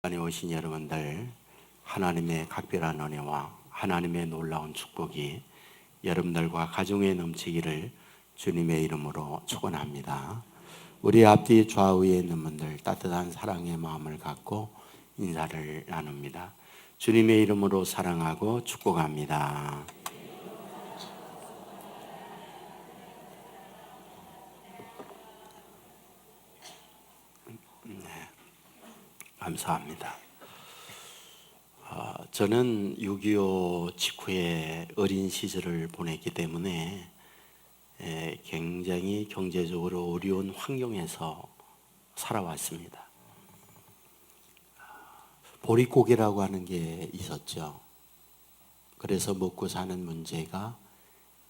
안에 오신 여러분들, 하나님의 각별한 은혜와 하나님의 놀라운 축복이 여러분들과 가정에 넘치기를 주님의 이름으로 축원합니다. 우리 앞뒤 좌우에 있는 분들 따뜻한 사랑의 마음을 갖고 인사를 나눕니다. 주님의 이름으로 사랑하고 축복합니다. 감사합니다. 저는 6.25 직후에 어린 시절을 보냈기 때문에 굉장히 경제적으로 어려운 환경에서 살아왔습니다. 보릿고개라고 하는 게 있었죠. 그래서 먹고 사는 문제가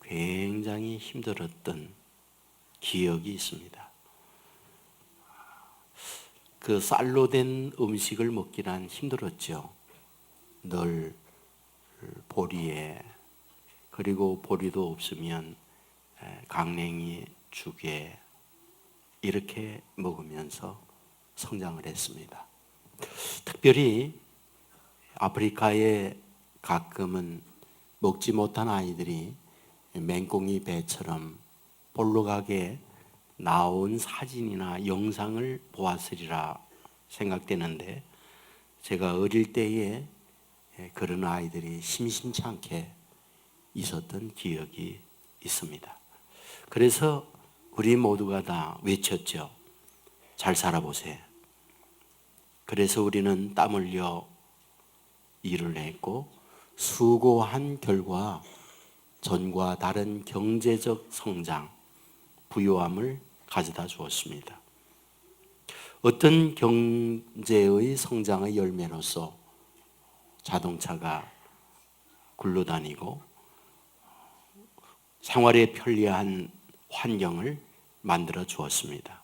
굉장히 힘들었던 기억이 있습니다. 그 쌀로 된 음식을 먹기란 힘들었죠. 늘 보리에, 그리고 보리도 없으면 강냉이, 죽에 이렇게 먹으면서 성장을 했습니다. 특별히 아프리카에 가끔은 먹지 못한 아이들이 맹꽁이 배처럼 볼록하게 나온 사진이나 영상을 보았으리라 생각되는데, 제가 어릴 때에 그런 아이들이 심심치 않게 있었던 기억이 있습니다. 그래서 우리 모두가 다 외쳤죠. 잘 살아보세요. 그래서 우리는 땀 흘려 일을 했고 수고한 결과 전과 다른 경제적 성장, 부유함을 가져다 주었습니다. 어떤 경제의 성장의 열매로서 자동차가 굴러다니고 생활에 편리한 환경을 만들어 주었습니다.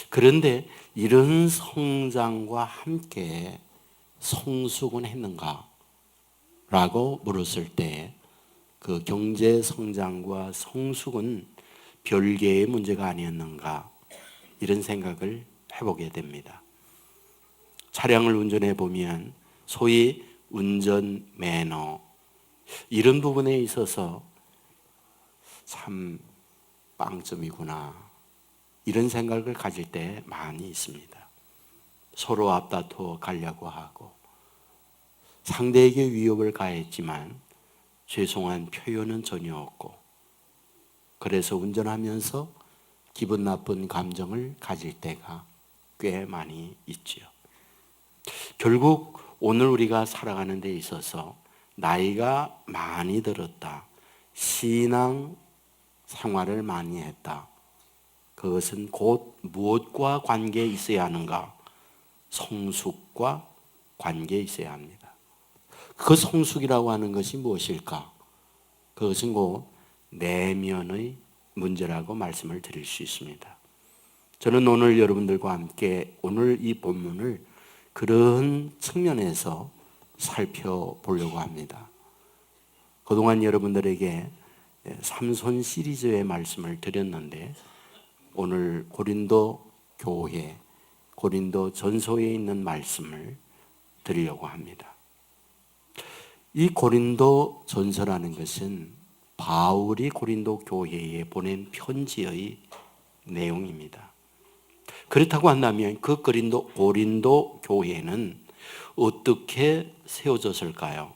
그런데 이런 성장과 함께 성숙은 했는가? 라고 물었을 때 그 경제 성장과 성숙은 별개의 문제가 아니었는가? 이런 생각을 해보게 됩니다. 차량을 운전해 보면 소위 운전 매너, 이런 부분에 있어서 참 빵점이구나, 이런 생각을 가질 때 많이 있습니다. 서로 앞다투어 가려고 하고 상대에게 위협을 가했지만 죄송한 표현은 전혀 없고, 그래서 운전하면서 기분 나쁜 감정을 가질 때가 꽤 많이 있지요. 결국 오늘 우리가 살아가는 데 있어서 나이가 많이 들었다, 신앙 생활을 많이 했다, 그것은 곧 무엇과 관계에 있어야 하는가? 성숙과 관계에 있어야 합니다. 그 성숙이라고 하는 것이 무엇일까? 그것은 곧 내면의 문제라고 말씀을 드릴 수 있습니다. 저는 오늘 여러분들과 함께 오늘 이 본문을 그런 측면에서 살펴보려고 합니다. 그동안 여러분들에게 삼손 시리즈의 말씀을 드렸는데, 오늘 고린도 교회, 고린도 전서에 있는 말씀을 드리려고 합니다. 이 고린도 전서라는 것은 바울이 고린도 교회에 보낸 편지의 내용입니다. 그렇다고 한다면 그 고린도 교회는 어떻게 세워졌을까요?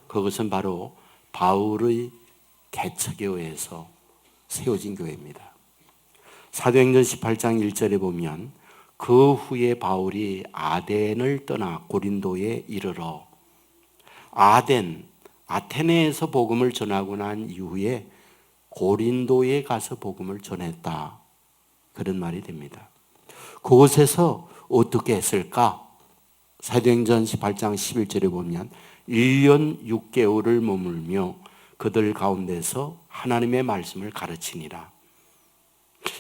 그것은 바로 바울의 개척에 의해서 세워진 교회입니다. 사도행전 18장 1절에 보면 그 후에 바울이 아덴을 떠나 고린도에 이르러 아테네에서 복음을 전하고 난 이후에 고린도에 가서 복음을 전했다, 그런 말이 됩니다. 그곳에서 어떻게 했을까? 사도행전 18장 11절에 보면 1년 6개월을 머물며 그들 가운데서 하나님의 말씀을 가르치니라.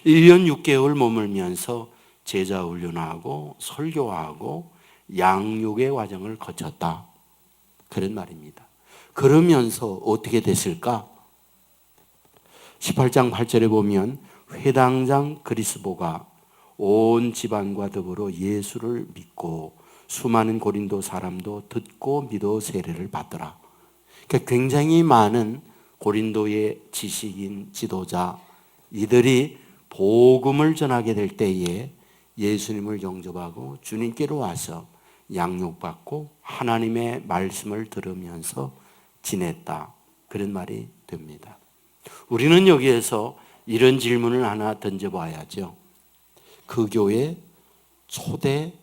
1년 6개월 머물면서 제자 훈련하고 설교하고 양육의 과정을 거쳤다, 그런 말입니다. 그러면서 어떻게 됐을까? 18장 8절에 보면 회당장 그리스보가 온 집안과 더불어 예수를 믿고 수많은 고린도 사람도 듣고 믿어 세례를 받더라. 그러니까 굉장히 많은 고린도의 지식인 지도자 이들이 복음을 전하게 될 때에 예수님을 영접하고 주님께로 와서 양육받고 하나님의 말씀을 들으면서 지냈다. 그런 말이 됩니다. 우리는 여기에서 이런 질문을 하나 던져봐야죠. 그 교회 초대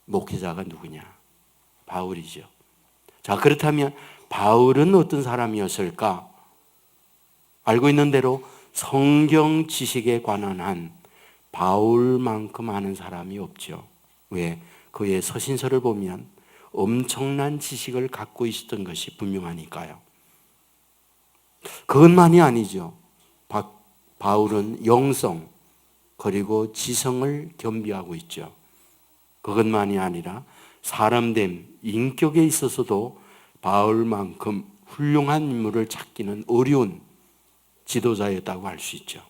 목회자가 누구냐? 바울이죠. 자, 그렇다면 바울은 어떤 사람이었을까? 알고 있는 대로 성경 지식에 관한 한 바울만큼 아는 사람이 없죠. 왜? 그의 서신서를 보면 엄청난 지식을 갖고 있었던 것이 분명하니까요. 그것만이 아니죠. 바울은 영성 그리고 지성을 겸비하고 있죠. 그것만이 아니라 사람됨, 인격에 있어서도 바울만큼 훌륭한 인물을 찾기는 어려운 지도자였다고 할 수 있죠.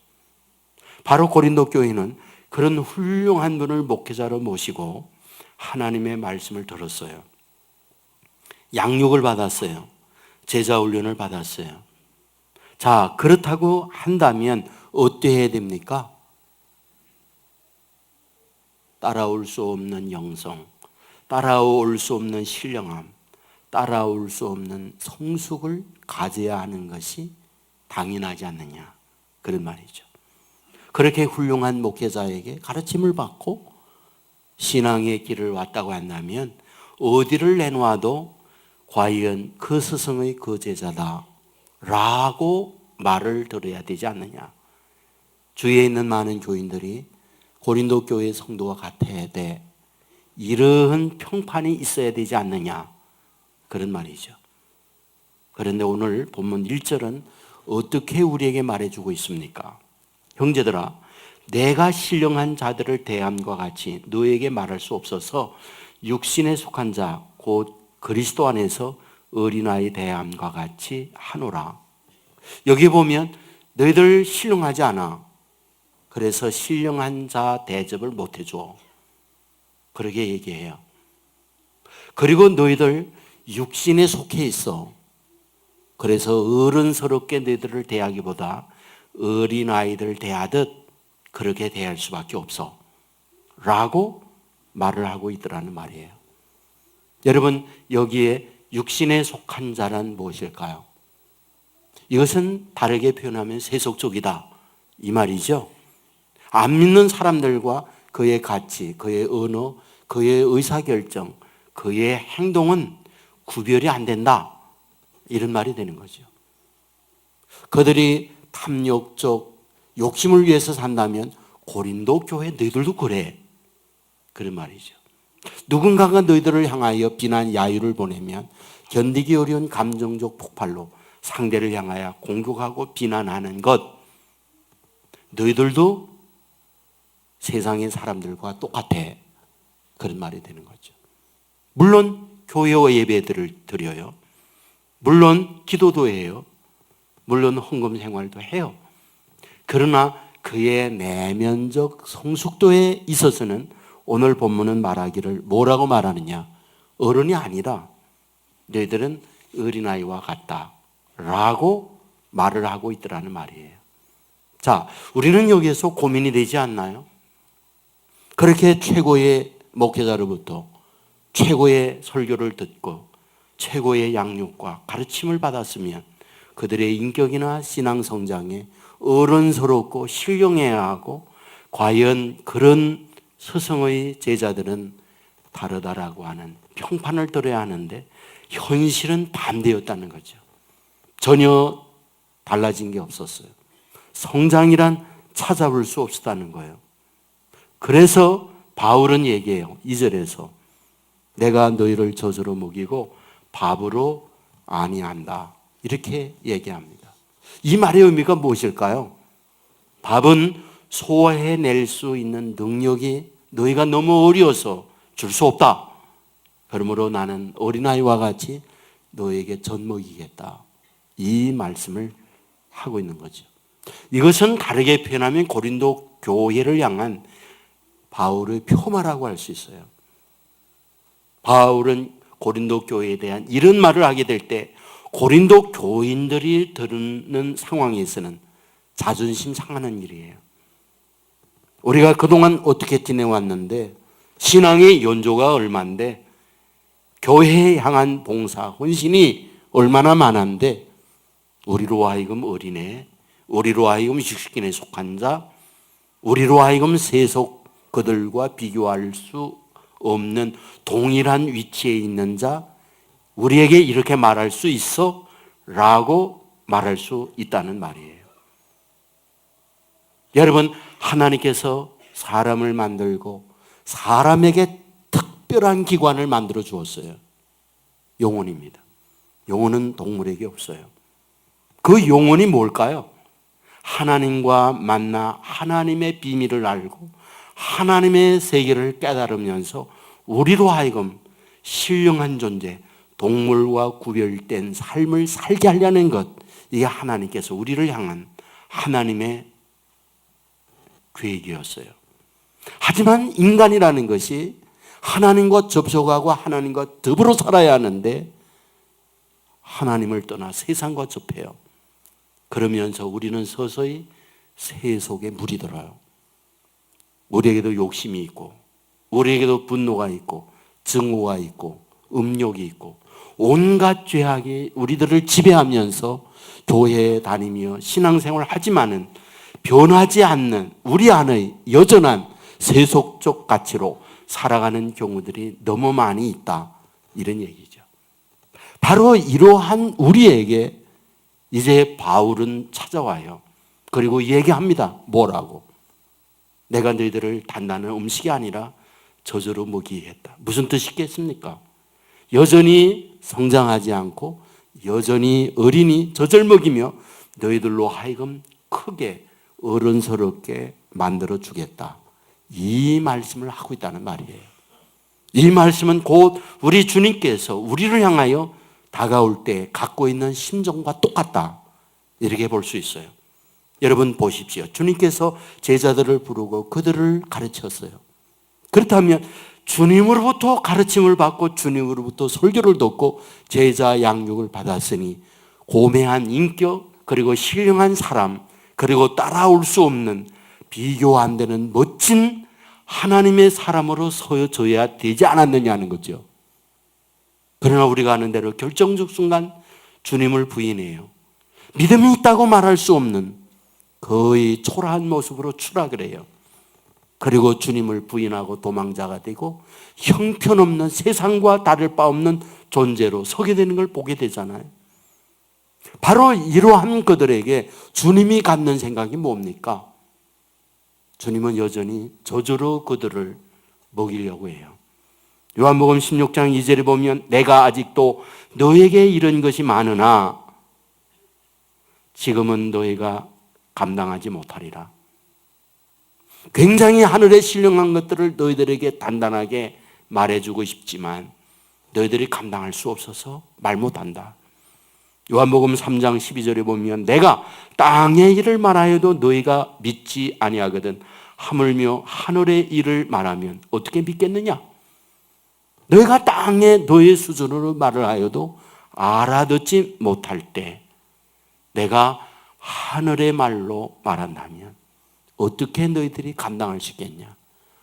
바로 고린도 교회는 그런 훌륭한 분을 목회자로 모시고 하나님의 말씀을 들었어요. 양육을 받았어요. 제자 훈련을 받았어요. 자, 그렇다고 한다면 어때야 됩니까? 따라올 수 없는 영성, 따라올 수 없는 신령함, 따라올 수 없는 성숙을 가져야 하는 것이 당연하지 않느냐, 그런 말이죠. 그렇게 훌륭한 목회자에게 가르침을 받고 신앙의 길을 왔다고 한다면 어디를 내놓아도 과연 그 스승의 그 제자다 라고 말을 들어야 되지 않느냐. 주위에 있는 많은 교인들이 고린도 교회 성도와 같아야 돼, 이러한 평판이 있어야 되지 않느냐, 그런 말이죠. 그런데 오늘 본문 1절은 어떻게 우리에게 말해주고 있습니까? 형제들아, 내가 신령한 자들을 대함과 같이 너에게 말할 수 없어서 육신에 속한 자 곧 그리스도 안에서 어린아이 대함과 같이 하노라. 여기 보면 너희들 신령하지 않아. 그래서 신령한 자 대접을 못 해줘. 그렇게 얘기해요. 그리고 너희들 육신에 속해 있어. 그래서 어른스럽게 너희들을 대하기보다 어린아이들 대하듯 그렇게 대할 수밖에 없어 라고 말을 하고 있더라는 말이에요. 여러분, 여기에 육신에 속한 자란 무엇일까요? 이것은 다르게 표현하면 세속적이다, 이 말이죠. 안 믿는 사람들과 그의 가치, 그의 언어, 그의 의사결정, 그의 행동은 구별이 안 된다, 이런 말이 되는 거죠. 그들이 탐욕적 욕심을 위해서 산다면 고린도 교회 너희들도 그래, 그런 말이죠. 누군가가 너희들을 향하여 비난 야유를 보내면 견디기 어려운 감정적 폭발로 상대를 향하여 공격하고 비난하는 것, 너희들도 세상의 사람들과 똑같아, 그런 말이 되는 거죠. 물론 교회와 예배들을 드려요. 물론 기도도 해요. 물론 헌금 생활도 해요. 그러나 그의 내면적 성숙도에 있어서는 오늘 본문은 말하기를 뭐라고 말하느냐? 어른이 아니다, 너희들은 어린아이와 같다 라고 말을 하고 있더라는 말이에요. 자, 우리는 여기에서 고민이 되지 않나요? 그렇게 최고의 목회자로부터 최고의 설교를 듣고 최고의 양육과 가르침을 받았으면 그들의 인격이나 신앙 성장에 어른스럽고 신령해야 하고, 과연 그런 스승의 제자들은 다르다라고 하는 평판을 들어야 하는데 현실은 반대였다는 거죠. 전혀 달라진 게 없었어요. 성장이란 찾아볼 수 없었다는 거예요. 그래서 바울은 얘기해요. 2절에서 내가 너희를 젖으로 먹이고 밥으로 아니한다, 이렇게 얘기합니다. 이 말의 의미가 무엇일까요? 밥은 소화해낼 수 있는 능력이 너희가 너무 어려워서 줄 수 없다. 그러므로 나는 어린아이와 같이 너에게 젖 먹이겠다, 이 말씀을 하고 있는 거죠. 이것은 다르게 표현하면 고린도 교회를 향한 바울의 표마라고 할 수 있어요. 바울은 고린도 교회에 대한 이런 말을 하게 될 때 고린도 교인들이 들은 상황에서는 자존심 상하는 일이에요. 우리가 그동안 어떻게 지내왔는데 신앙의 연조가 얼만데 교회에 향한 봉사, 헌신이 얼마나 많은데 우리로 하여금 어린애, 우리로 하여금 식식인에 속한 자, 우리로 하여금 세속 그들과 비교할 수 없는 동일한 위치에 있는 자, 우리에게 이렇게 말할 수 있어? 라고 말할 수 있다는 말이에요. 여러분, 하나님께서 사람을 만들고 사람에게 특별한 기관을 만들어 주었어요. 영혼입니다. 영혼은 동물에게 없어요. 그 영혼이 뭘까요? 하나님과 만나 하나님의 비밀을 알고 하나님의 세계를 깨달으면서 우리로 하여금 신령한 존재, 동물과 구별된 삶을 살게 하려는 것, 이게 하나님께서 우리를 향한 하나님의 계획이었어요. 하지만 인간이라는 것이 하나님과 접촉하고 하나님과 더불어 살아야 하는데 하나님을 떠나 세상과 접해요. 그러면서 우리는 서서히 새 속에 물이 들어요. 우리에게도 욕심이 있고 우리에게도 분노가 있고 증오가 있고 음욕이 있고 온갖 죄악이 우리들을 지배하면서 교회에 다니며 신앙생활을 하지만은 변하지 않는 우리 안의 여전한 세속적 가치로 살아가는 경우들이 너무 많이 있다, 이런 얘기죠. 바로 이러한 우리에게 이제 바울은 찾아와요. 그리고 얘기합니다. 뭐라고? 내가 너희들을 단단한 음식이 아니라 저주로 먹이게 했다. 무슨 뜻이겠습니까? 여전히 성장하지 않고 여전히 어린이 젖을 먹이며 너희들로 하여금 크게 어른스럽게 만들어 주겠다. 이 말씀을 하고 있다는 말이에요. 이 말씀은 곧 우리 주님께서 우리를 향하여 다가올 때 갖고 있는 심정과 똑같다, 이렇게 볼 수 있어요. 여러분 보십시오. 주님께서 제자들을 부르고 그들을 가르쳤어요. 그렇다면 주님으로부터 가르침을 받고 주님으로부터 설교를 듣고 제자 양육을 받았으니 고매한 인격, 그리고 신령한 사람, 그리고 따라올 수 없는 비교 안 되는 멋진 하나님의 사람으로 서여져야 되지 않았느냐는 거죠. 그러나 우리가 아는 대로 결정적 순간 주님을 부인해요. 믿음이 있다고 말할 수 없는 거의 초라한 모습으로 추락을 해요. 그리고 주님을 부인하고 도망자가 되고 형편없는, 세상과 다를 바 없는 존재로 서게 되는 걸 보게 되잖아요. 바로 이러한 그들에게 주님이 갖는 생각이 뭡니까? 주님은 여전히 저주로 그들을 먹이려고 해요. 요한복음 16장 2절에 보면 내가 아직도 너에게 이런 것이 많으나 지금은 너희가 감당하지 못하리라. 굉장히 하늘에 신령한 것들을 너희들에게 단단하게 말해주고 싶지만 너희들이 감당할 수 없어서 말 못한다. 요한복음 3장 12절에 보면 내가 땅의 일을 말하여도 너희가 믿지 아니하거든 하물며 하늘의 일을 말하면 어떻게 믿겠느냐? 너희가 땅의 너의 수준으로 말을 하여도 알아듣지 못할 때 내가 하늘의 말로 말한다면 어떻게 너희들이 감당할 수 있겠냐?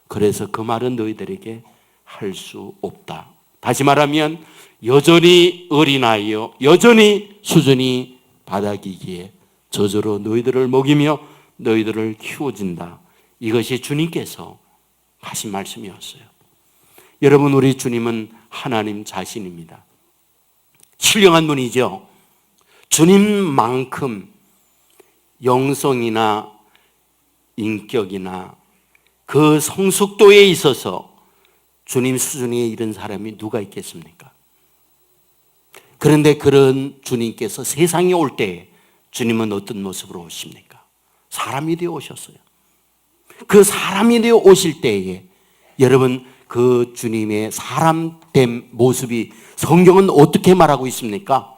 그래서 그 말은 너희들에게 할 수 없다. 다시 말하면 여전히 어린아이요, 여전히 수준이 바닥이기에 저절로 너희들을 먹이며 너희들을 키워준다. 이것이 주님께서 하신 말씀이었어요. 여러분, 우리 주님은 하나님 자신입니다. 신령한 분이죠. 주님만큼 영성이나 인격이나 그 성숙도에 있어서 주님 수준에 이른 사람이 누가 있겠습니까? 그런데 그런 주님께서 세상에 올 때 주님은 어떤 모습으로 오십니까? 사람이 되어 오셨어요. 그 사람이 되어 오실 때에 여러분, 그 주님의 사람된 모습이 성경은 어떻게 말하고 있습니까?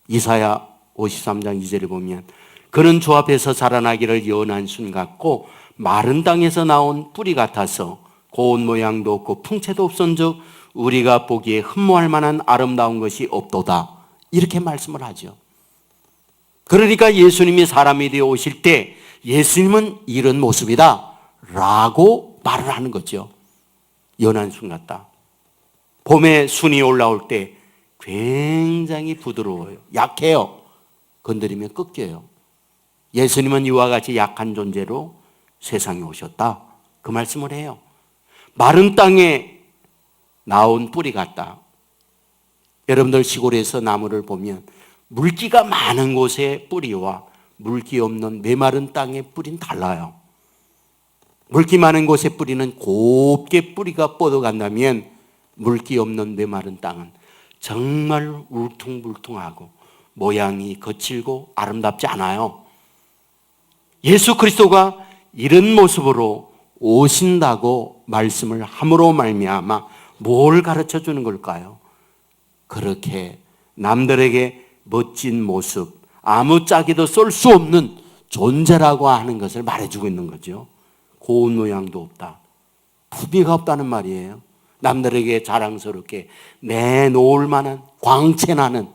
이사야 53장 2절에 보면 그는 주 앞에서 자라나기를 연한 순 같고 마른 땅에서 나온 뿌리 같아서 고운 모양도 없고 풍채도 없은즉 우리가 보기에 흠모할 만한 아름다운 것이 없도다. 이렇게 말씀을 하죠. 그러니까 예수님이 사람이 되어 오실 때 예수님은 이런 모습이다 라고 말을 하는 거죠. 연한 순 같다. 봄에 순이 올라올 때 굉장히 부드러워요. 약해요. 건드리면 꺾여요. 예수님은 이와 같이 약한 존재로 세상에 오셨다. 그 말씀을 해요. 마른 땅에 나온 뿌리 같다. 여러분들 시골에서 나무를 보면 물기가 많은 곳의 뿌리와 물기 없는 메마른 땅의 뿌리는 달라요. 물기 많은 곳의 뿌리는 곱게 뿌리가 뻗어간다면 물기 없는 메마른 땅은 정말 울퉁불퉁하고 모양이 거칠고 아름답지 않아요. 예수 그리스도가 이런 모습으로 오신다고 말씀을 함으로 말미암아 뭘 가르쳐 주는 걸까요? 그렇게 남들에게 멋진 모습, 아무짝에도 쏠 수 없는 존재라고 하는 것을 말해주고 있는 거죠. 고운 모양도 없다. 부비가 없다는 말이에요. 남들에게 자랑스럽게 내놓을 만한 광채나는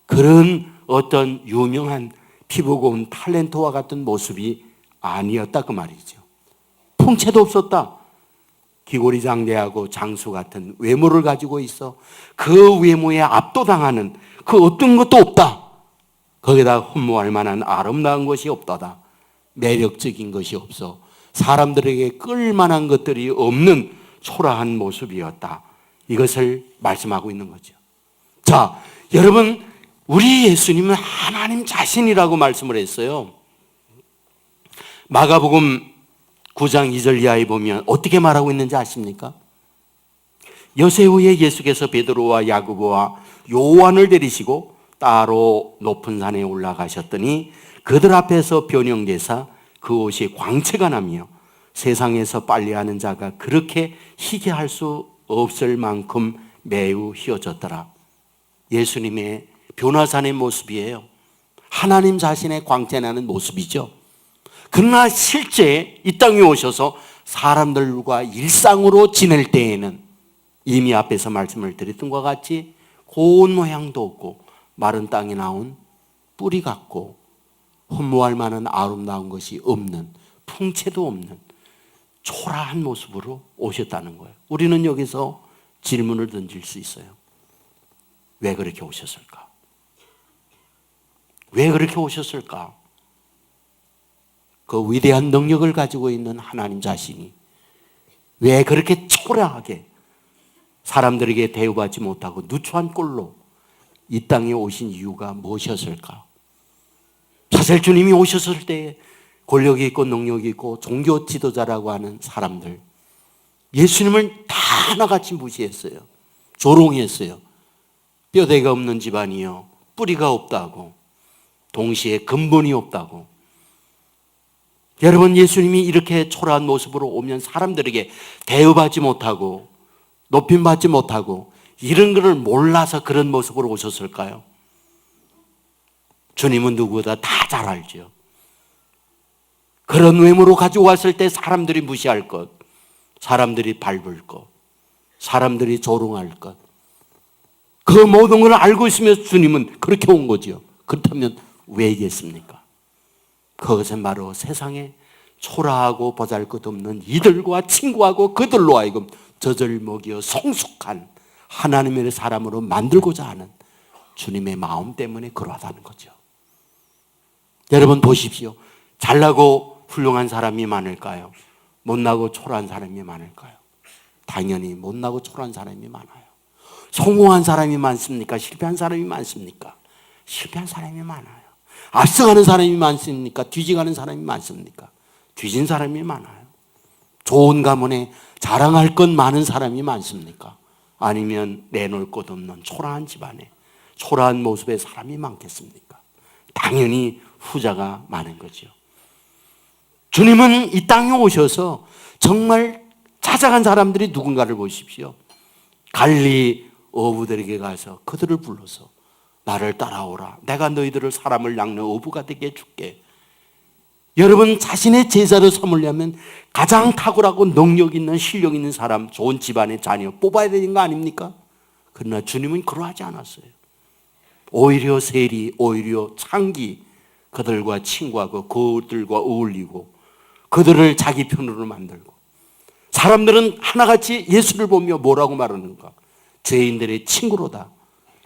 그런 어떤 유명한 피부 고운 탤런트와 같은 모습이 아니었다 그 말이죠. 풍채도 없었다. 기고리장대하고 장수 같은 외모를 가지고 있어 그 외모에 압도당하는 그 어떤 것도 없다. 거기다 흠모할 만한 아름다운 것이 없다다. 매력적인 것이 없어 사람들에게 끌만한 것들이 없는 초라한 모습이었다. 이것을 말씀하고 있는 거죠. 자, 여러분, 우리 예수님은 하나님 자신이라고 말씀을 했어요. 마가복음 9장 2절 이하에 보면 어떻게 말하고 있는지 아십니까? 여세 후에 예수께서 베드로와 야고보와 요한을 데리시고 따로 높은 산에 올라가셨더니 그들 앞에서 변형되사 그 옷이 광채가 나며 세상에서 빨래하는 자가 그렇게 희게 할 수 없을 만큼 매우 희어졌더라. 예수님의 변화산의 모습이에요. 하나님 자신의 광채나는 모습이죠. 그러나 실제 이 땅에 오셔서 사람들과 일상으로 지낼 때에는 이미 앞에서 말씀을 드렸던 것과 같이 고운 모양도 없고 마른 땅에 나온 뿌리 같고 흠모할 만한 아름다운 것이 없는, 풍채도 없는 초라한 모습으로 오셨다는 거예요. 우리는 여기서 질문을 던질 수 있어요. 왜 그렇게 오셨을까? 왜 그렇게 오셨을까? 그 위대한 능력을 가지고 있는 하나님 자신이 왜 그렇게 초라하게 사람들에게 대우받지 못하고 누추한 꼴로 이 땅에 오신 이유가 무엇이었을까? 사실 주님이 오셨을 때 권력이 있고 능력이 있고 종교 지도자라고 하는 사람들 예수님을 다 하나같이 무시했어요. 조롱했어요. 뼈대가 없는 집안이요, 뿌리가 없다고, 동시에 근본이 없다고. 여러분, 예수님이 이렇게 초라한 모습으로 오면 사람들에게 대우받지 못하고 높임받지 못하고 이런 것을 몰라서 그런 모습으로 오셨을까요? 주님은 누구보다 다 잘 알죠. 그런 외모로 가지고 왔을 때 사람들이 무시할 것, 사람들이 밟을 것, 사람들이 조롱할 것, 그 모든 걸 알고 있으면서 주님은 그렇게 온 거죠. 그렇다면 왜겠습니까? 그것은 바로 세상에 초라하고 보잘것없는 이들과 친구하고 그들로 하여금 젖을 먹여 성숙한 하나님의 사람으로 만들고자 하는 주님의 마음 때문에 그러하다는 거죠. 여러분 보십시오. 잘나고 훌륭한 사람이 많을까요? 못나고 초라한 사람이 많을까요? 당연히 못나고 초라한 사람이 많아요. 성공한 사람이 많습니까? 실패한 사람이 많습니까? 실패한 사람이 많아요. 앞서가는 사람이 많습니까? 뒤지가는 사람이 많습니까? 뒤진 사람이 많아요. 좋은 가문에 자랑할 것 많은 사람이 많습니까? 아니면 내놓을 것 없는 초라한 집안에 초라한 모습의 사람이 많겠습니까? 당연히 후자가 많은 거죠. 주님은 이 땅에 오셔서 정말 찾아간 사람들이 누군가를 보십시오. 갈리 어부들에게 가서 그들을 불러서 나를 따라오라. 내가 너희들을 사람을 낚는 어부가 되게 해줄게. 여러분 자신의 제자를 삼으려면 가장 탁월하고 능력 있는 실력 있는 사람, 좋은 집안의 자녀 뽑아야 되는 거 아닙니까? 그러나 주님은 그러하지 않았어요. 오히려 세리, 오히려 창기, 그들과 친구하고 그들과 어울리고 그들을 자기 편으로 만들고, 사람들은 하나같이 예수를 보며 뭐라고 말하는가? 죄인들의 친구로다.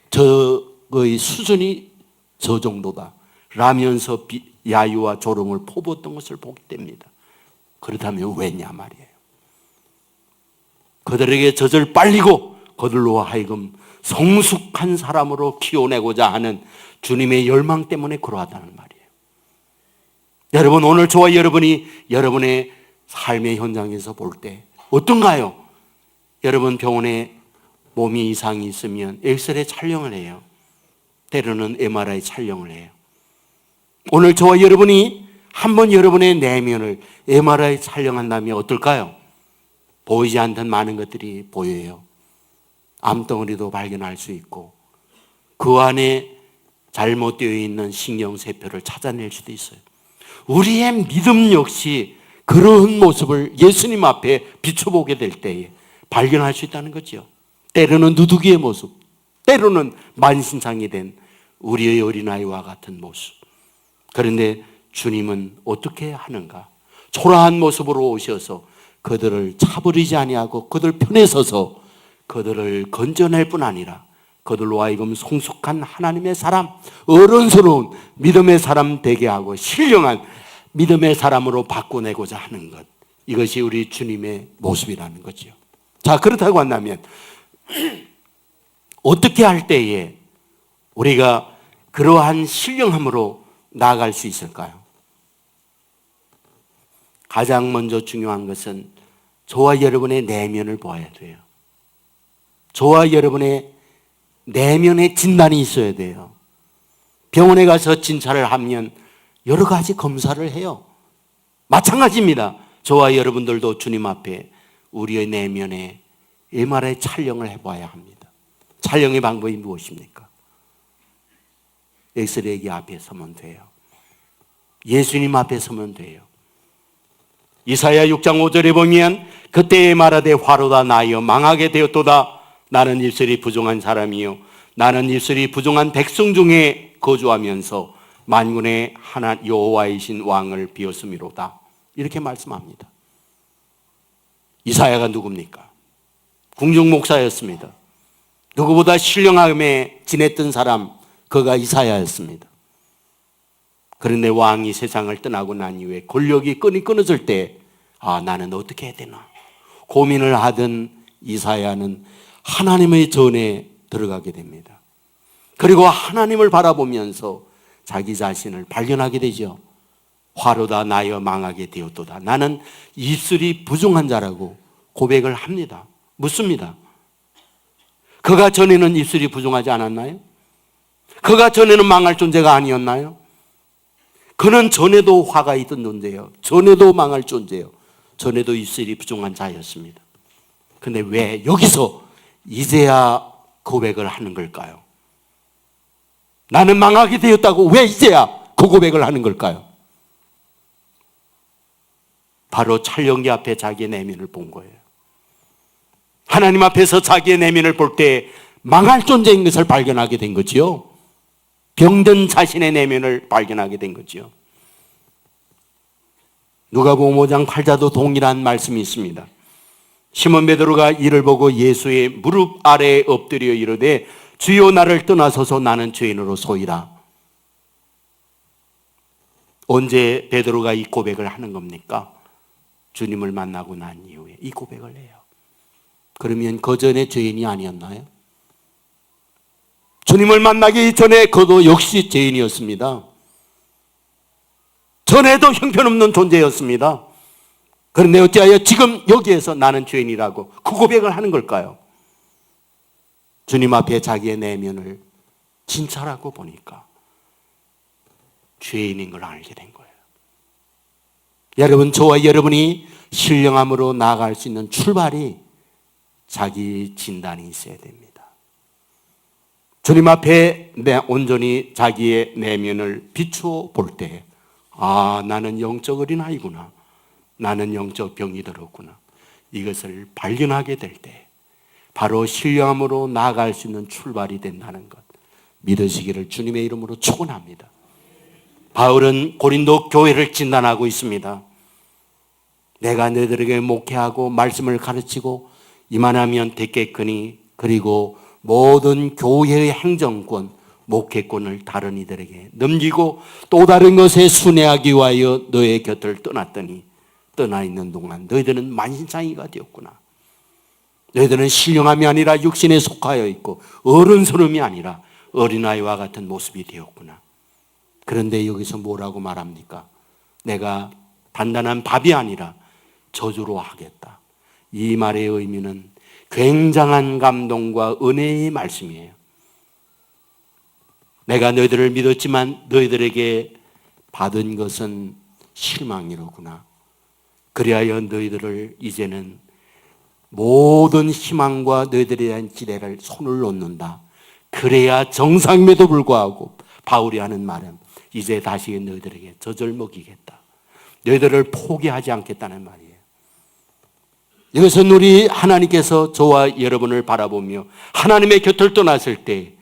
저의 수준이 저 정도다 라면서 야유와 조롱을 퍼부었던 것을 보게 됩니다. 그렇다면 왜냐 말이에요. 그들에게 젖을 빨리고 그들로 하여금 성숙한 사람으로 키워내고자 하는 주님의 열망 때문에 그러하다는 말이에요. 여러분, 오늘 저와 여러분이 여러분의 삶의 현장에서 볼 때 어떤가요? 여러분 병원에 몸이 이상이 있으면 엑스레이 촬영을 해요. 때로는 MRI 촬영을 해요. 오늘 저와 여러분이 한번 여러분의 내면을 MRI 촬영한다면 어떨까요? 보이지 않던 많은 것들이 보여요. 암덩어리도 발견할 수 있고 그 안에 잘못되어 있는 신경세포를 찾아낼 수도 있어요. 우리의 믿음 역시 그런 모습을 예수님 앞에 비춰보게 될 때에 발견할 수 있다는 거죠. 때로는 누더기의 모습, 때로는 만신창이 된 우리의 어린아이와 같은 모습. 그런데 주님은 어떻게 하는가? 초라한 모습으로 오셔서 그들을 차버리지 아니하고 그들 편에 서서 그들을 건져낼 뿐 아니라 그들로 하여금 성숙한 하나님의 사람, 어른스러운 믿음의 사람 되게 하고 신령한 믿음의 사람으로 바꿔내고자 하는 것, 이것이 우리 주님의 모습이라는 거죠. 자, 그렇다고 한다면 어떻게 할 때에 우리가 그러한 신령함으로 나아갈 수 있을까요? 가장 먼저 중요한 것은 저와 여러분의 내면을 보아야 돼요. 저와 여러분의 내면의 진단이 있어야 돼요. 병원에 가서 진찰을 하면 여러 가지 검사를 해요. 마찬가지입니다. 저와 여러분들도 주님 앞에 우리의 내면에 MRI 촬영을 해봐야 합니다. 촬영의 방법이 무엇입니까? 엑스레이기 앞에 서면 돼요. 예수님 앞에 서면 돼요. 이사야 6장 5절에 보면 그때에 말하되 화로다 나여 망하게 되었도다. 나는 입술이 부정한 사람이요 나는 입술이 부정한 백성 중에 거주하면서 만군의 하나 여호와이신 왕을 비었음이로다. 이렇게 말씀합니다. 이사야가 누굽니까? 궁중 목사였습니다. 누구보다 신령함에 지냈던 사람, 그가 이사야였습니다. 그런데 왕이 세상을 떠나고 난 이후에 권력이 끈이 끊어질 때 나는 어떻게 해야 되나 고민을 하던 이사야는 하나님의 전에 들어가게 됩니다. 그리고 하나님을 바라보면서 자기 자신을 발견하게 되죠. 화로다 나여 망하게 되었도다. 나는 입술이 부정한 자라고 고백을 합니다. 묻습니다. 그가 전에는 입술이 부정하지 않았나요? 그가 전에는 망할 존재가 아니었나요? 그는 전에도 화가 있던 존재예요. 전에도 망할 존재예요. 전에도 입술이 부정한 자였습니다. 그런데 왜 여기서 이제야 고백을 하는 걸까요? 나는 망하게 되었다고 왜 이제야 그 고백을 하는 걸까요? 바로 촬영기 앞에 자기의 내면을 본 거예요. 하나님 앞에서 자기의 내면을 볼 때 망할 존재인 것을 발견하게 된 거지요. 병든 자신의 내면을 발견하게 된 거지요. 누가복음 5장 8절도 동일한 말씀이 있습니다. 시몬 베드로가 이를 보고 예수의 무릎 아래에 엎드려 이르되 주여 나를 떠나소서 나는 죄인으로 소이라. 언제 베드로가 이 고백을 하는 겁니까? 주님을 만나고 난 이후에 이 고백을 해요. 그러면 그 전에 죄인이 아니었나요? 주님을 만나기 전에 그도 역시 죄인이었습니다. 전에도 형편없는 존재였습니다. 그런데 어찌하여 지금 여기에서 나는 죄인이라고 그 고백을 하는 걸까요? 주님 앞에 자기의 내면을 진찰하고 보니까 죄인인 걸 알게 된 거예요. 여러분, 저와 여러분이 신령함으로 나아갈 수 있는 출발이 자기 진단이 있어야 됩니다. 주님 앞에 온전히 자기의 내면을 비추어 볼 때 아, 나는 영적 어린아이구나. 나는 영적 병이 들었구나. 이것을 발견하게 될 때 바로 신령함으로 나아갈 수 있는 출발이 된다는 것 믿으시기를 주님의 이름으로 축원합니다. 바울은 고린도 교회를 진단하고 있습니다. 내가 너희들에게 목회하고 말씀을 가르치고 이만하면 됐겠거니 그리고 모든 교회의 행정권, 목회권을 다른 이들에게 넘기고 또 다른 것에 순회하기 위하여 너의 곁을 떠났더니 떠나 있는 동안 너희들은 만신창이가 되었구나. 너희들은 신령함이 아니라 육신에 속하여 있고 어른스러움이 아니라 어린아이와 같은 모습이 되었구나. 그런데 여기서 뭐라고 말합니까? 내가 단단한 밥이 아니라 저주로 하겠다. 이 말의 의미는 굉장한 감동과 은혜의 말씀이에요. 내가 너희들을 믿었지만 너희들에게 받은 것은 실망이로구나. 그리하여 너희들을 이제는 모든 희망과 너희들에 대한 기대를 손을 놓는다. 그래야 정상임에도 불구하고 바울이 하는 말은 이제 다시 너희들에게 젖을 먹이겠다. 너희들을 포기하지 않겠다는 말이에요. 이것은 우리 하나님께서 저와 여러분을 바라보며 하나님의 곁을 떠났을 때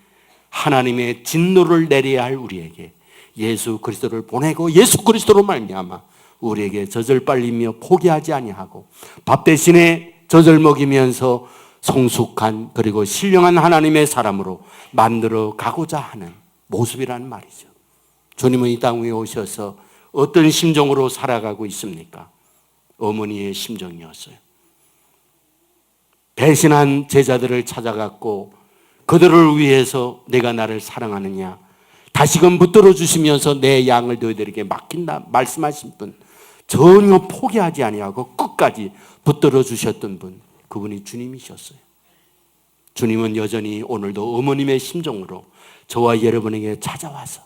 하나님의 진노를 내려야 할 우리에게 예수 그리스도를 보내고 예수 그리스도로 말미암아 우리에게 젖을 빨리며 포기하지 아니하고 밥 대신에 젖을 먹이면서 성숙한 그리고 신령한 하나님의 사람으로 만들어 가고자 하는 모습이라는 말이죠. 주님은 이 땅 위에 오셔서 어떤 심정으로 살아가고 있습니까? 어머니의 심정이었어요. 배신한 제자들을 찾아갔고 그들을 위해서 내가 나를 사랑하느냐 다시금 붙들어 주시면서 내 양을 너희들에게 맡긴다 말씀하신 분, 전혀 포기하지 아니하고 끝까지 붙들어 주셨던 분, 그분이 주님이셨어요. 주님은 여전히 오늘도 어머님의 심정으로 저와 여러분에게 찾아와서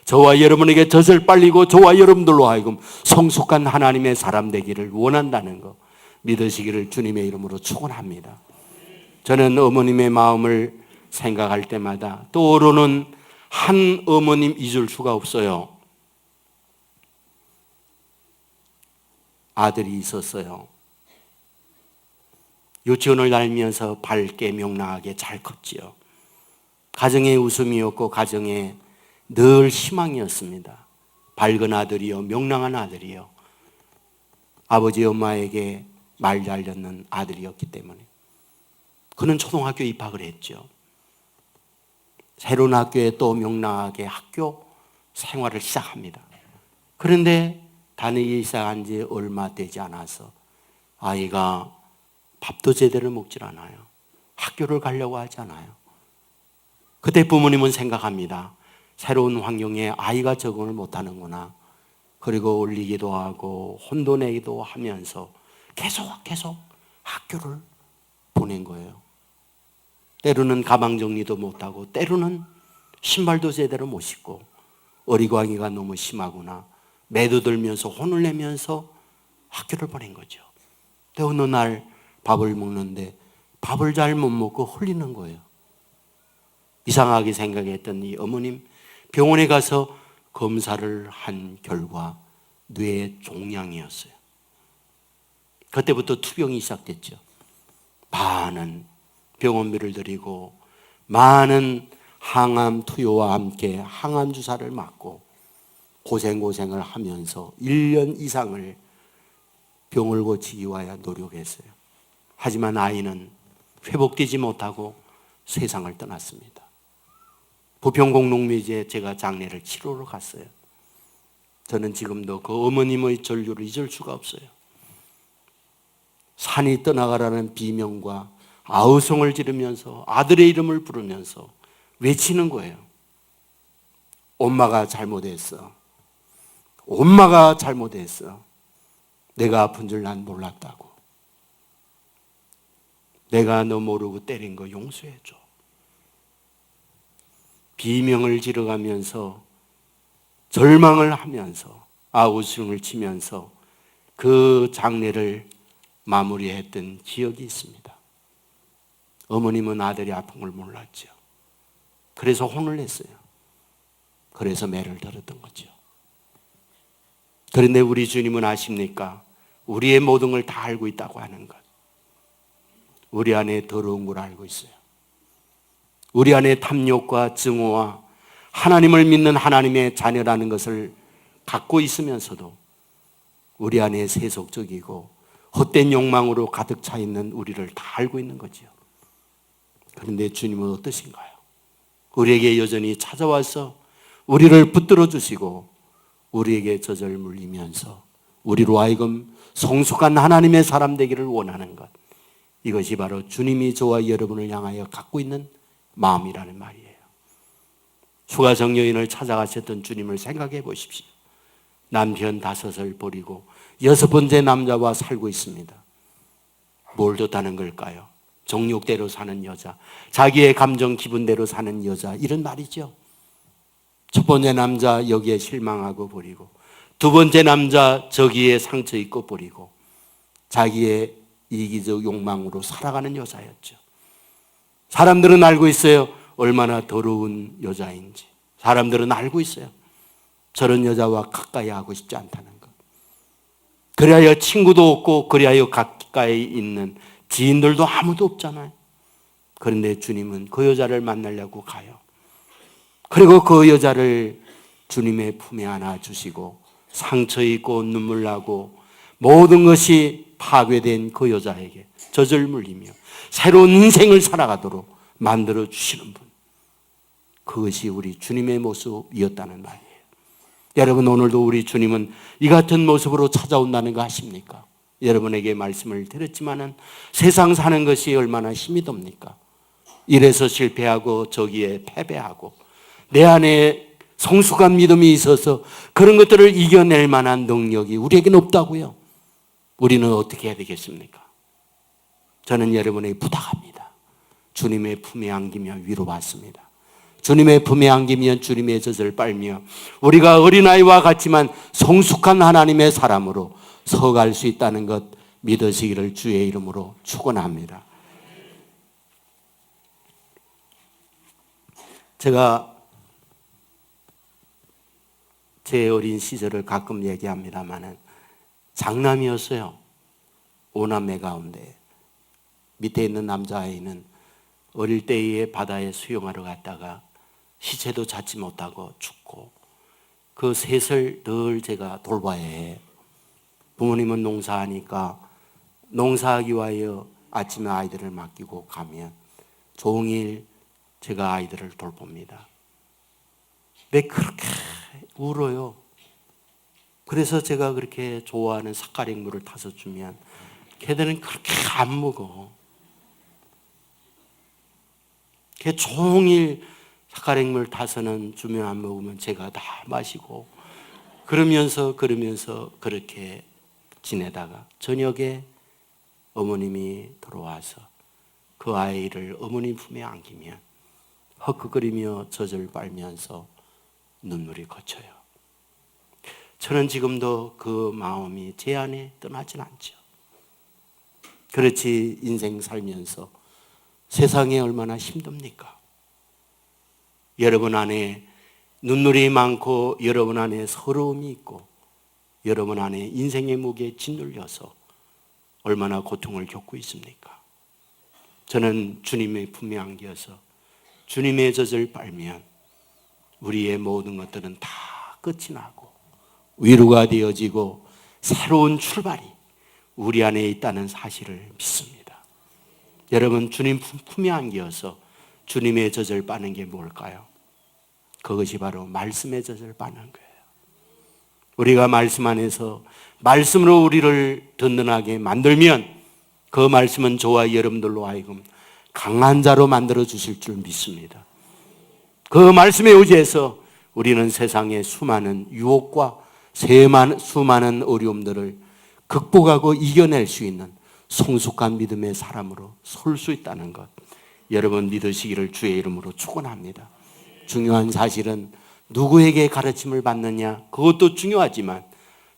저와 여러분에게 젖을 빨리고 저와 여러분들로 하여금 성숙한 하나님의 사람 되기를 원한다는 거 믿으시기를 주님의 이름으로 축원합니다. 저는 어머님의 마음을 생각할 때마다 떠오르는 한 어머님 잊을 수가 없어요. 아들이 있었어요. 유치원을 다니면서 밝게 명랑하게 잘 컸지요. 가정의 웃음이었고 가정에 늘 희망이었습니다. 밝은 아들이요, 명랑한 아들이요. 아버지 엄마에게 말 잘 듣는 아들이었기 때문에 그는 초등학교 입학을 했죠. 새로운 학교에 또 명랑하게 학교 생활을 시작합니다. 그런데 다니기 시작한 지 얼마 되지 않아서 아이가 밥도 제대로 먹질 않아요. 학교를 가려고 하지 않아요. 그때 부모님은 생각합니다. 새로운 환경에 아이가 적응을 못하는구나. 그리고 울리기도 하고 혼돈내기도 하면서 계속 학교를 보낸 거예요. 때로는 가방 정리도 못하고 때로는 신발도 제대로 못 신고 어리광이가 너무 심하구나. 매도 들면서 혼을 내면서 학교를 보낸 거죠. 근데 어느 날 밥을 먹는데 밥을 잘 못 먹고 흘리는 거예요. 이상하게 생각했던 이 어머님 병원에 가서 검사를 한 결과 뇌 종양이었어요. 그때부터 투병이 시작됐죠. 많은 병원비를 들이고 많은 항암 투여와 함께 항암 주사를 맞고 고생을 하면서 1년 이상을 병을 고치기 위하여 노력했어요. 하지만 아이는 회복되지 못하고 세상을 떠났습니다. 부평공동묘지에 제가 장례를 치러러 갔어요. 저는 지금도 그 어머님의 전류를 잊을 수가 없어요. 산이 떠나가라는 비명과 아우성을 지르면서 아들의 이름을 부르면서 외치는 거예요. 엄마가 잘못했어. 엄마가 잘못했어. 내가 아픈 줄 난 몰랐다고. 내가 너 모르고 때린 거 용서해줘. 비명을 지르가면서 절망을 하면서 아우성을 치면서 그 장례를 마무리했던 기억이 있습니다. 어머님은 아들이 아픈 걸 몰랐죠. 그래서 혼을 냈어요. 그래서 매를 들었던 거죠. 그런데 우리 주님은 아십니까? 우리의 모든 걸 다 알고 있다고 하는 것. 우리 안에 더러운 걸 알고 있어요. 우리 안에 탐욕과 증오와 하나님을 믿는 하나님의 자녀라는 것을 갖고 있으면서도 우리 안에 세속적이고 헛된 욕망으로 가득 차 있는 우리를 다 알고 있는 거죠. 그런데 주님은 어떠신가요? 우리에게 여전히 찾아와서 우리를 붙들어 주시고 우리에게 젖을 물리면서 우리로 하여금 성숙한 하나님의 사람 되기를 원하는 것. 이것이 바로 주님이 저와 여러분을 향하여 갖고 있는 마음이라는 말이에요. 수가성 여인을 찾아가셨던 주님을 생각해 보십시오. 남편 5을 버리고 6번째 남자와 살고 있습니다. 뭘 뒀다는 걸까요? 정욕대로 사는 여자, 자기의 감정 기분대로 사는 여자, 이런 말이죠. 첫 번째 남자 여기에 실망하고 버리고, 두 번째 남자 저기에 상처 입고 버리고, 자기의 이기적 욕망으로 살아가는 여자였죠. 사람들은 알고 있어요. 얼마나 더러운 여자인지. 사람들은 알고 있어요. 저런 여자와 가까이 하고 싶지 않다는 것. 그리하여 친구도 없고 그리하여 가까이 있는 지인들도 아무도 없잖아요. 그런데 주님은 그 여자를 만나려고 가요. 그리고 그 여자를 주님의 품에 안아주시고 상처 입고 눈물 나고 모든 것이 파괴된 그 여자에게 젖을 물리며 새로운 인생을 살아가도록 만들어 주시는 분. 그것이 우리 주님의 모습이었다는 말이에요. 여러분, 오늘도 우리 주님은 이 같은 모습으로 찾아온다는 거 아십니까? 여러분에게 말씀을 드렸지만은 세상 사는 것이 얼마나 힘이 듭니까? 이래서 실패하고 저기에 패배하고 내 안에 성숙한 믿음이 있어서 그런 것들을 이겨낼 만한 능력이 우리에게는 없다고요. 우리는 어떻게 해야 되겠습니까? 저는 여러분에게 부탁합니다. 주님의 품에 안기며 위로받습니다. 주님의 품에 안기면 주님의 젖을 빨며 우리가 어린아이와 같지만 성숙한 하나님의 사람으로 서갈 수 있다는 것 믿으시기를 주의 이름으로 축원합니다. 제가 제 어린 시절을 가끔 얘기합니다마는 장남이었어요. 5남매 가운데 밑에 있는 남자아이는 어릴 때에 바다에 수영하러 갔다가 시체도 찾지 못하고 죽고 그 셋을 늘 제가 돌봐야 해. 부모님은 농사하니까 농사하기 위하여 아침에 아이들을 맡기고 가면 종일 제가 아이들을 돌봅니다. 왜 그렇게 울어요? 그래서 제가 그렇게 좋아하는 삭가랭물을 타서 주면 걔들은 그렇게 안 먹어. 걔 종일 삭가랭물 타서는 주면 안 먹으면 제가 다 마시고 그러면서 그렇게 지내다가 저녁에 어머님이 들어와서 그 아이를 어머님 품에 안기면 헉헉거리며 젖을 빨면서 눈물이 거쳐요. 저는 지금도 그 마음이 제 안에 떠나진 않죠. 그렇지 인생 살면서 세상에 얼마나 힘듭니까? 여러분 안에 눈물이 많고 여러분 안에 서러움이 있고 여러분 안에 인생의 무게에 짓눌려서 얼마나 고통을 겪고 있습니까? 저는 주님의 품에 안겨서 주님의 젖을 빨면 우리의 모든 것들은 다 끝이 나고 위로가 되어지고 새로운 출발이 우리 안에 있다는 사실을 믿습니다. 여러분, 주님 품에 안겨서 주님의 젖을 빠는 게 뭘까요? 그것이 바로 말씀의 젖을 빠는 거예요. 우리가 말씀 안에서 말씀으로 우리를 든든하게 만들면 그 말씀은 저와 여러분들로 하여금 강한 자로 만들어 주실 줄 믿습니다. 그 말씀에 의지해서 우리는 세상의 수많은 유혹과 수많은 어려움들을 극복하고 이겨낼 수 있는 성숙한 믿음의 사람으로 설 수 있다는 것, 여러분 믿으시기를 주의 이름으로 축원합니다. 중요한 사실은 누구에게 가르침을 받느냐, 그것도 중요하지만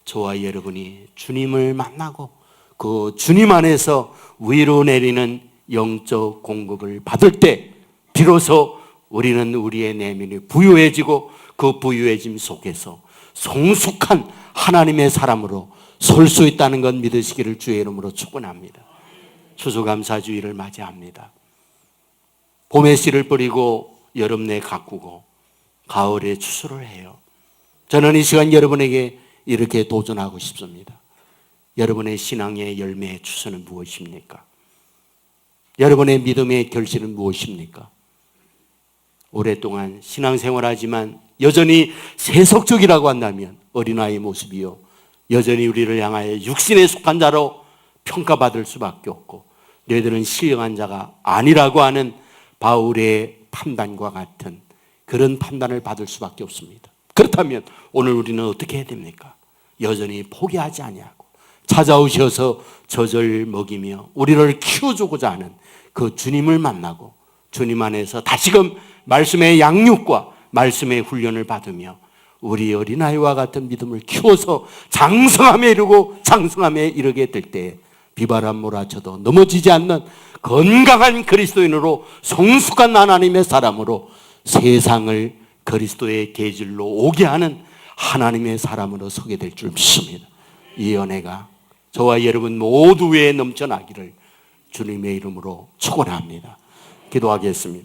저와 여러분이 주님을 만나고 그 주님 안에서 위로 내리는 영적 공급을 받을 때 비로소 우리는 우리의 내면이 부유해지고 그 부유해짐 속에서 성숙한 하나님의 사람으로 설 수 있다는 것 믿으시기를 주의 이름으로 축원합니다. 추수감사주의를 맞이합니다. 봄에 씨를 뿌리고 여름 내 가꾸고 가을에 추수를 해요. 저는 이 시간 여러분에게 이렇게 도전하고 싶습니다. 여러분의 신앙의 열매의 추수는 무엇입니까? 여러분의 믿음의 결실은 무엇입니까? 오랫동안 신앙생활하지만 여전히 세속적이라고 한다면 어린아이 모습이요, 여전히 우리를 향하여 육신에 속한 자로 평가받을 수밖에 없고 너희들은 신령한 자가 아니라고 하는 바울의 판단과 같은 그런 판단을 받을 수밖에 없습니다. 그렇다면 오늘 우리는 어떻게 해야 됩니까? 여전히 포기하지 아니하고 찾아오셔서 젖을 먹이며 우리를 키워주고자 하는 그 주님을 만나고 주님 안에서 다시금 말씀의 양육과 말씀의 훈련을 받으며 우리 어린아이와 같은 믿음을 키워서 장성함에 이르고 장성함에 이르게 될 때 비바람 몰아쳐도 넘어지지 않는 건강한 그리스도인으로 성숙한 하나님의 사람으로 세상을 그리스도의 계질로 오게 하는 하나님의 사람으로 서게 될 줄 믿습니다. 이 은혜가 저와 여러분 모두에 넘쳐나기를 주님의 이름으로 축원합니다. 기도하겠습니다.